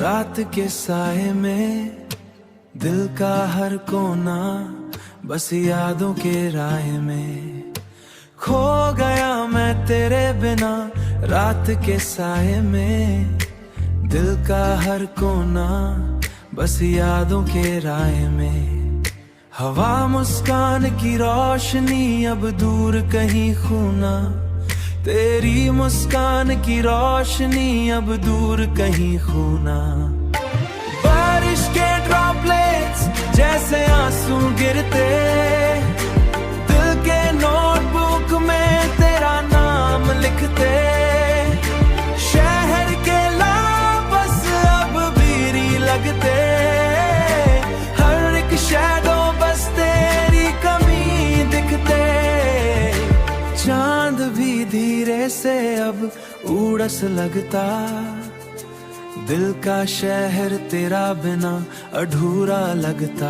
रात के साए में दिल का हर कोना बस यादों के राह में खो गया मैं तेरे बिना। रात के साए में दिल का हर कोना बस यादों के राह में। हवा मुस्कान की रोशनी अब दूर कहीं खूना, तेरी मुस्कान की रोशनी अब दूर कहीं खूना। बारिश के ड्रॉपलेट्स जैसे आंसू गिरते, दिल के नोटबुक में तेरा नाम लिखते। शहर के लापस अब बीरी लगते, हर एक शैडो बस तेरी कमी दिखते। चांद भी धीरे से अब उड़स लगता, दिल का शहर तेरा बिना अधूरा लगता।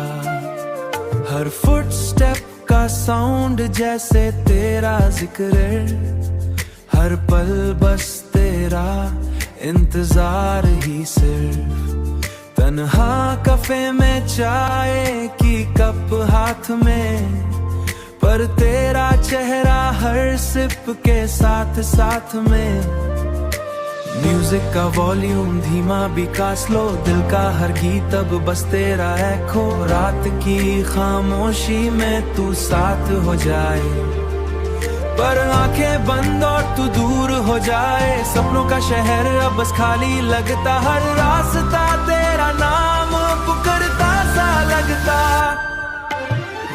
हर फुटस्टेप का साउंड जैसे तेरा जिक्र, हर पल बस तेरा इंतजार ही सिर्फ। तन्हा कफे में चाय की कप हाथ में, पर तेरा चेहरा हर सिप के साथ साथ में। म्यूजिक का वॉल्यूम धीमा भी का स्लो, दिल का हर गीत अब बस तेरा एको। रात की खामोशी में तू साथ हो जाए, पर आंखें बंद और तू दूर हो जाए। सपनों का शहर अब बस खाली लगता, हर रास्ता तेरा नाम पुकारता सा लगता।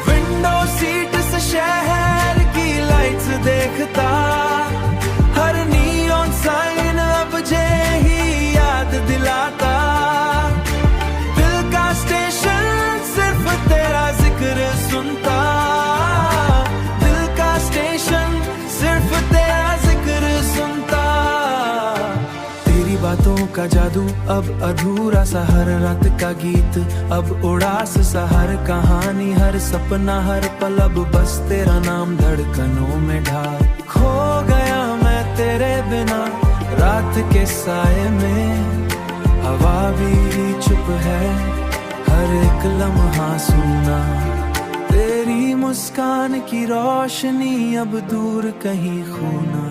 विंडो सीट से शहर की लाइट्स देखता, हर नियॉन साइन अब जे ही याद दिलाता। दिल का स्टेशन सिर्फ तेरा जिक्र सुनता, दिल का स्टेशन सिर्फ तेरा जिक्र सुनता। तेरी बातों का जादू अब अधूरा सा, हर रात का गीत अब उड़ास सा। हर कहानी हर सपना हर पल अब बस तेरा नाम धड़कनों में ढाल। खो गया मैं तेरे बिना रात के साए में, हवा भी चुप है हर एक लम्हा सुना। तेरी मुस्कान की रोशनी अब दूर कहीं खूना।